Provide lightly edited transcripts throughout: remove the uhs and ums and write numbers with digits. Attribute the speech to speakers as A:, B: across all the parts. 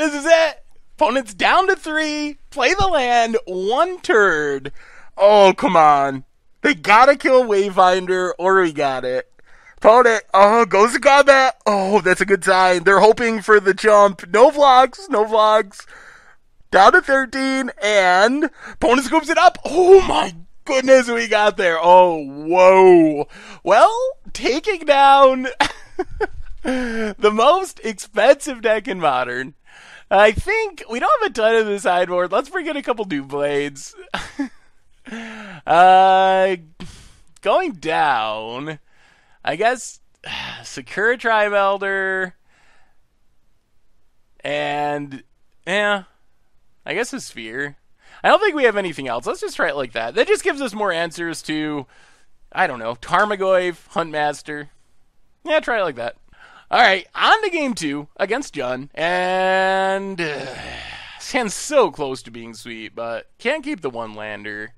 A: This is it. Opponent's down to 3. Play the land. 1 turd. Oh, come on. They gotta kill Wayfinder or we got it. Opponent, goes to combat. Oh, that's a good sign. They're hoping for the jump. No vlogs, no vlogs. Down to 13, and opponent scoops it up. Oh my goodness, we got there. Oh, whoa. Well, taking down the most expensive deck in Modern. I think we don't have a ton of the sideboard. Let's bring in a couple Doom Blades. Going down, I guess, Secure Tribe Elder, and, I guess a Sphere. I don't think we have anything else. Let's just try it like that. That just gives us more answers to, I don't know, Tarmogoyf, Huntmaster. Yeah, try it like that. Alright, on to game 2 against Jun, and this hand's so close to being sweet, but can't keep the 1-lander.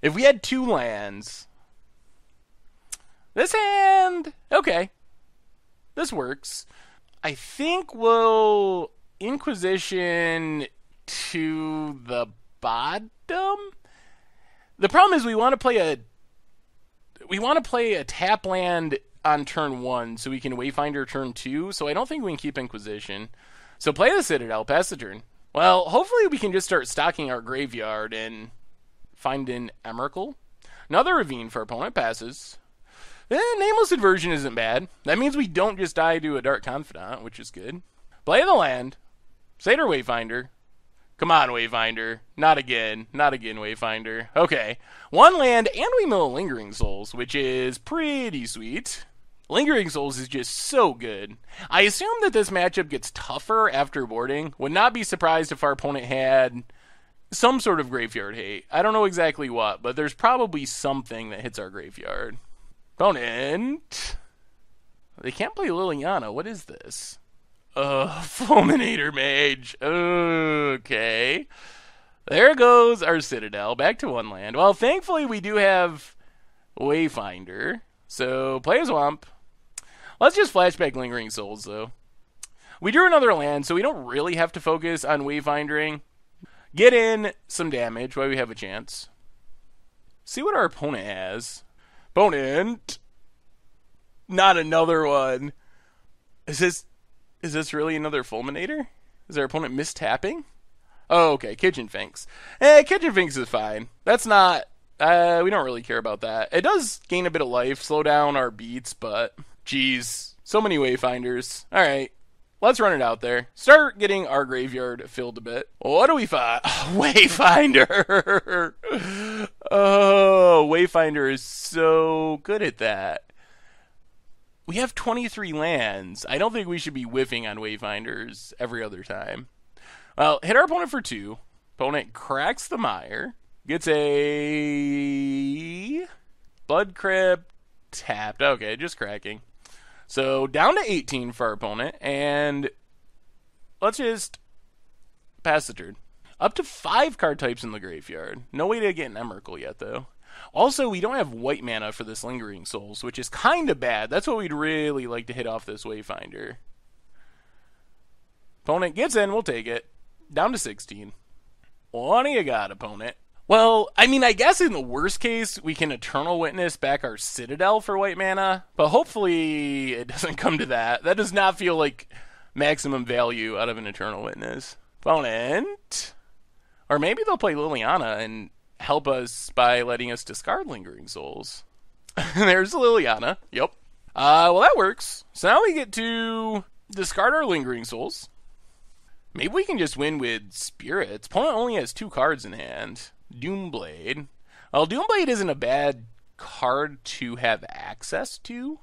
A: If we had 2 lands, this hand, okay, this works. I think we'll Inquisition to the bottom. The problem is we want to play a tap land on turn 1 so we can Wayfinder turn 2, so I don't think we can keep Inquisition. So play the Citadel, pass the turn. Well, hopefully we can just start stocking our graveyard and find an Emrakul. Another Ravine for our opponent, passes. Nameless Inversion isn't bad. That means we don't just die to a Dark Confidant, which is good. Play the land. Satyr Wayfinder. Come on, Wayfinder. Not again. Not again, Wayfinder. Okay. 1 land, and we mill Lingering Souls, which is pretty sweet. Lingering Souls is just so good. I assume that this matchup gets tougher after boarding. Would not be surprised if our opponent had some sort of graveyard hate. I don't know exactly what, but there's probably something that hits our graveyard. Opponent. They can't play Liliana. What is this? Fulminator Mage. Okay. There goes our Citadel. Back to 1 land. Well, thankfully we do have Wayfinder. So, play a Swamp. Let's just flashback Lingering Souls, though. We drew another land, so we don't really have to focus on Wayfindering. Get in some damage while we have a chance. See what our opponent has. Opponent. Not another one. Is this really another Fulminator? Is our opponent mistapping? Oh, okay. Kitchen Finks. Kitchen Finks is fine. That's not... we don't really care about that. It does gain a bit of life, slow down our beats, but... Jeez. So many Wayfinders. Alright. Let's run it out there. Start getting our graveyard filled a bit. What do we find? Wayfinder! Oh, Wayfinder is so good at that. We have 23 lands. I don't think we should be whiffing on Wayfinders every other time. Well, hit our opponent for 2. Opponent cracks the mire. Gets a... Blood Crypt tapped. Okay, just cracking. So, down to 18 for our opponent. And let's just pass the turn. Up to 5 card types in the graveyard. No way to get an Emrakul yet, though. Also, we don't have white mana for this Lingering Souls, which is kind of bad. That's what we'd really like to hit off this Wayfinder. Opponent gets in, we'll take it. Down to 16. What do you got, opponent? Well, I mean, I guess in the worst case, we can Eternal Witness back our Citadel for white mana, but hopefully it doesn't come to that. That does not feel like maximum value out of an Eternal Witness. Opponent. Or maybe they'll play Liliana and help us by letting us discard Lingering Souls. There's Liliana. Yep. Well, that works. So now we get to discard our Lingering Souls. Maybe we can just win with Spirits. Opponent only has 2 cards in hand. Doomblade. Well, Doomblade isn't a bad card to have access to.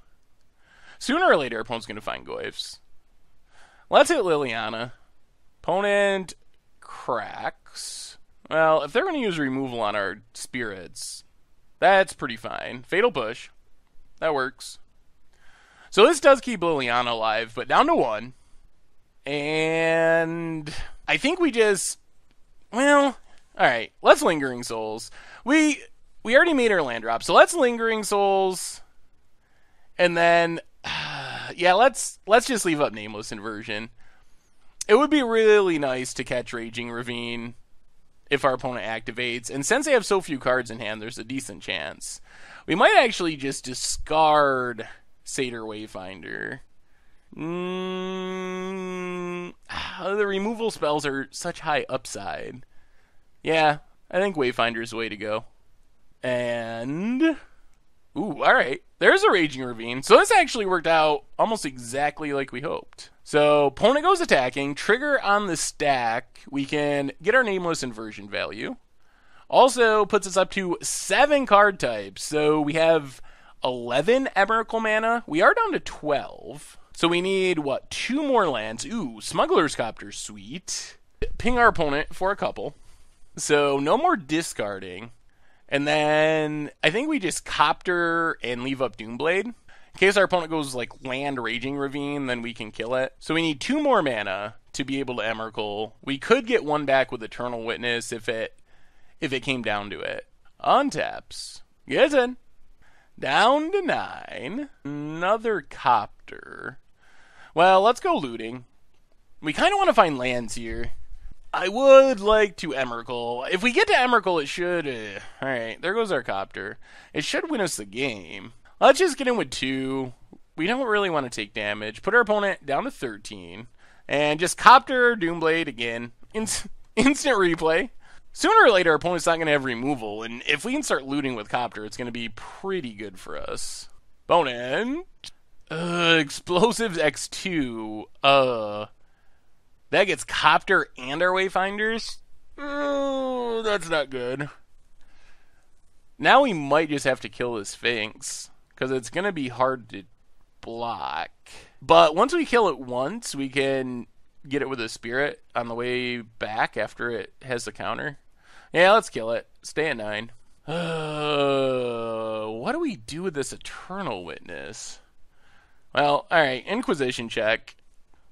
A: Sooner or later, opponent's going to find Goyfs. Let's hit Liliana. Opponent cracks. Well, if they're going to use removal on our Spirits, that's pretty fine. Fatal Push. That works. So this does keep Liliana alive, but down to 1. And I think we just... Well, alright. Let's Lingering Souls. We already made our land drop, so let's Lingering Souls. And then... yeah, let's just leave up Nameless Inversion. It would be really nice to catch Raging Ravine if our opponent activates, and since they have so few cards in hand, there's a decent chance. We might actually just discard Satyr Wayfinder. The removal spells are such high upside. Yeah, I think Wayfinder's the way to go. And... ooh, alright. There's a Raging Ravine. So this actually worked out almost exactly like we hoped. So, opponent goes attacking. Trigger on the stack. We can get our Nameless Inversion value. Also puts us up to 7 card types. So we have 11 Emrakul mana. We are down to 12. So we need, what, 2 more lands. Ooh, Smuggler's Copter, sweet. Ping our opponent for a couple. So no more discarding. And then I think we just Copter and leave up Doomblade. In case our opponent goes like land Raging Ravine, then we can kill it. So we need 2 more mana to be able to Emrakul. We could get 1 back with Eternal Witness if it came down to it. Untaps. Gets in. Down to 9. Another Copter. Well, let's go looting. We kind of want to find lands here. I would like to Emrakul. If we get to Emrakul, it should... alright, there goes our Copter. It should win us the game. Let's just get in with 2. We don't really want to take damage. Put our opponent down to 13. And just Copter, Doomblade again. Instant replay. Sooner or later, our opponent's not going to have removal. And if we can start looting with Copter, it's going to be pretty good for us. Opponent. Explosives X2. That gets Copter and our Wayfinders? Oh, that's not good. Now we might just have to kill the Sphinx, because it's going to be hard to block. But once we kill it once, we can get it with a Spirit on the way back after it has the counter. Yeah, let's kill it. Stay at 9. What do we do with this Eternal Witness? Well, alright, Inquisition check.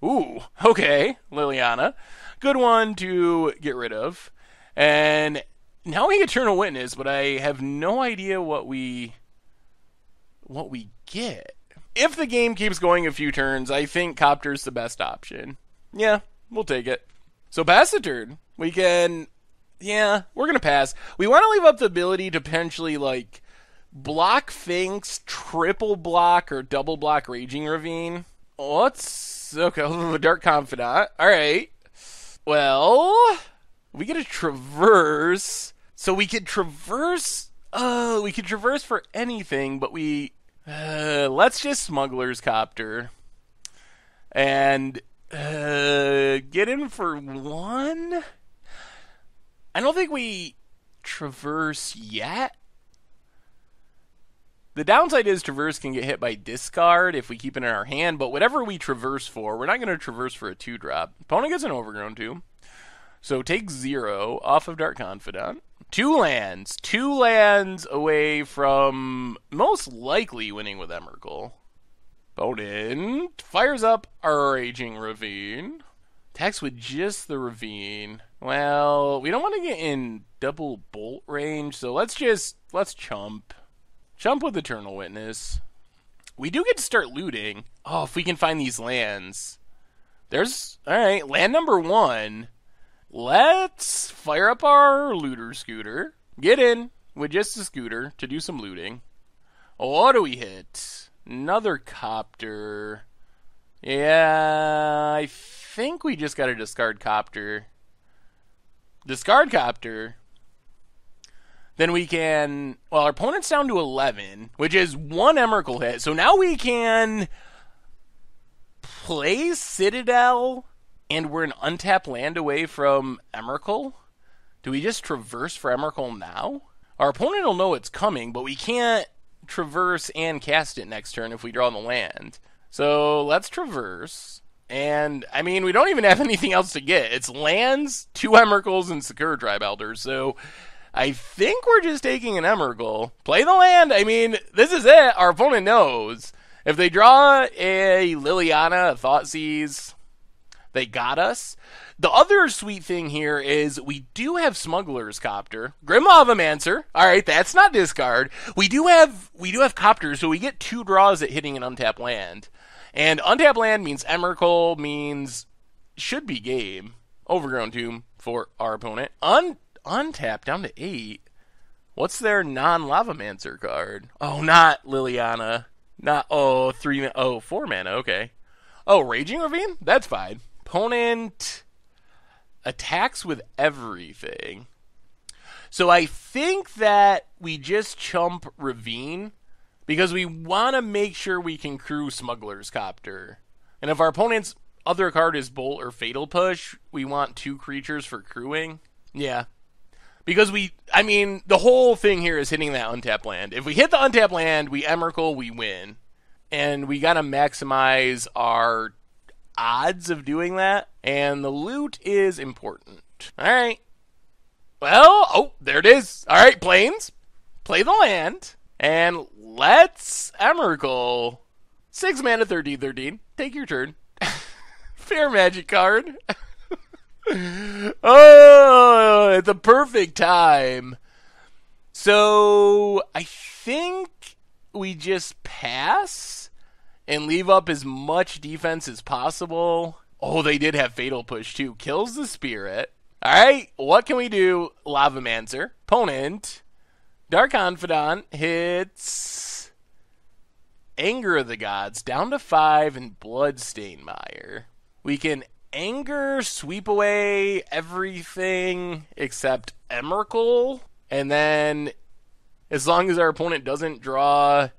A: Ooh, okay, Liliana. Good one to get rid of. And now we Eternal Witness, but I have no idea what we get. If the game keeps going a few turns, I think Copter's the best option. Yeah, we'll take it. So pass the turn. We can... yeah, we're going to pass. We want to leave up the ability to potentially, like, block Sphinx, triple block, or double block Raging Ravine. Let's... okay, Dark Confidant. Alright. Well, we get a traverse. So we could traverse... we could traverse for anything, but we... let's just Smuggler's Copter. And... get in for 1? I don't think we traverse yet. The downside is traverse can get hit by discard if we keep it in our hand, but whatever we traverse for, we're not going to traverse for a 2-drop. Opponent gets an Overgrown 2. So take 0 off of Dark Confidant. 2 lands. 2 lands away from most likely winning with Emrakul. Opponent fires up our Raging Ravine. Attacks with just the Ravine. Well, we don't want to get in double bolt range, so let's chump. Chump with Eternal Witness. We do get to start looting. Oh, if we can find these lands. Alright, land number 1. Let's fire up our Looter Scooter. Get in with just a scooter to do some looting. What do we hit? Another Copter. Yeah, I think we just got to discard Copter. Discard Copter. Then we can... well, our opponent's down to 11, which is 1 Emrakul hit. So now we can play Citadel, and we're an untapped land away from Emrakul. Do we just traverse for Emrakul now? Our opponent will know it's coming, but we can't traverse and cast it next turn if we draw the land. So let's traverse. And, I mean, we don't even have anything else to get. It's lands, 2 Emrakuls, and Sakura Tribe Elders. So I think we're just taking an Emrakul. Play the land. I mean, this is it. Our opponent knows. If they draw a Liliana, a Thoughtseize, they got us. The other sweet thing here is we do have Smuggler's Copter. Grim Lavamancer. Alright, that's not discard. We do have Copters, so we get 2 draws at hitting an untapped land. And untapped land means Emrakul, means should be game. Overgrown Tomb for our opponent. Untap down to 8. What's their non-Lavamancer card? Oh, not Liliana. Not, 4 mana, okay. Oh, Raging Ravine? That's fine. Opponent attacks with everything. So I think that we just chump Ravine because we want to make sure we can crew Smuggler's Copter. And if our opponent's other card is Bolt or Fatal Push, we want 2 creatures for crewing. Yeah. Because the whole thing here is hitting that untap land. If we hit the untap land, we Emrakul, we win. And we gotta maximize our odds of doing that. And the loot is important. Alright. Well, there it is. Alright, Plains. Play the land. And let's Emrakul. 6 mana, 13/13. Take your turn. Fair Magic card. Oh, at the perfect time. So, I think we just pass and leave up as much defense as possible. Oh, they did have Fatal Push too. Kills the Spirit. Alright, what can we do? Lavamancer. Opponent. Dark Confidant hits Anger of the Gods down to 5 and Bloodstained Mire. We can Anger, sweep away everything except Emrakul, and then as long as our opponent doesn't draw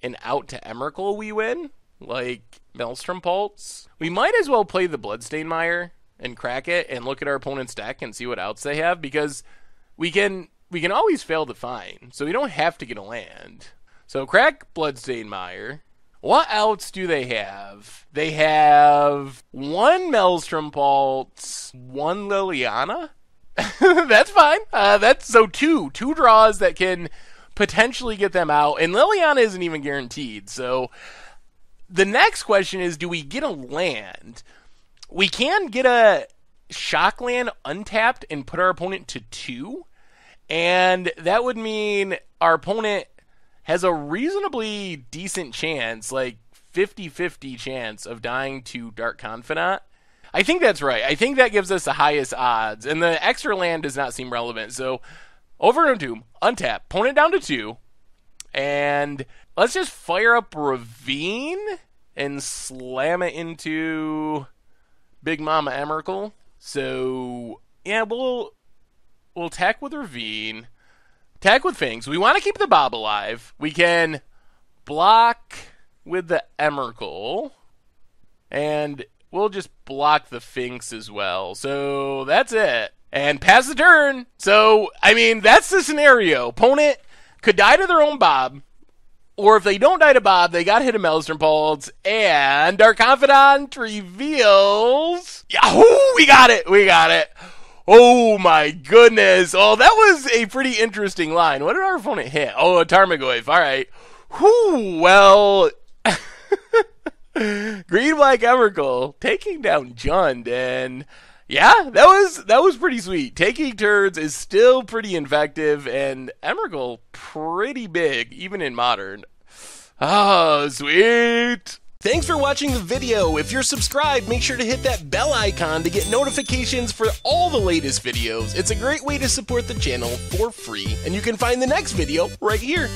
A: an out to Emrakul, we win, like Maelstrom Pulse. We might as well play the Bloodstained Mire and crack it and look at our opponent's deck and see what outs they have, because we can always fail to find, so we don't have to get a land. So crack Bloodstained Mire. What outs do they have? They have 1 Maelstrom Pulse, 1 Liliana. That's fine. That's so 2 draws that can potentially get them out, and Liliana isn't even guaranteed. So the next question is, do we get a land? We can get a shock land untapped and put our opponent to 2, and that would mean our opponent has a reasonably decent chance, like 50-50 chance of dying to Dark Confidant. I think that's right. I think that gives us the highest odds, and the extra land does not seem relevant. So, Overgrown Tomb, untap, opponent down to 2, and let's just fire up Ravine and slam it into Big Mama Emrakul. So, yeah, we'll attack with Ravine. Attack with Fangs. We want to keep the Bob alive. We can block with the Emrakul. And we'll just block the Finks as well. So that's it. And pass the turn. So, that's the scenario. Opponent could die to their own Bob. Or if they don't die to Bob, they got hit a Maelstrom Pulse. And our Confidant reveals... Yahoo! We got it. Oh my goodness. Oh, that was a pretty interesting line. What did our opponent hit? Oh, a Tarmogoyf. All right. Whew, well, Green-Black Emrakul taking down Jund, and yeah, that was pretty sweet. Taking turns is still pretty effective, and Emrakul pretty big, even in Modern. Oh, sweet. Thanks for watching the video. If you're subscribed, make sure to hit that bell icon to get notifications for all the latest videos. It's a great way to support the channel for free, and you can find the next video right here.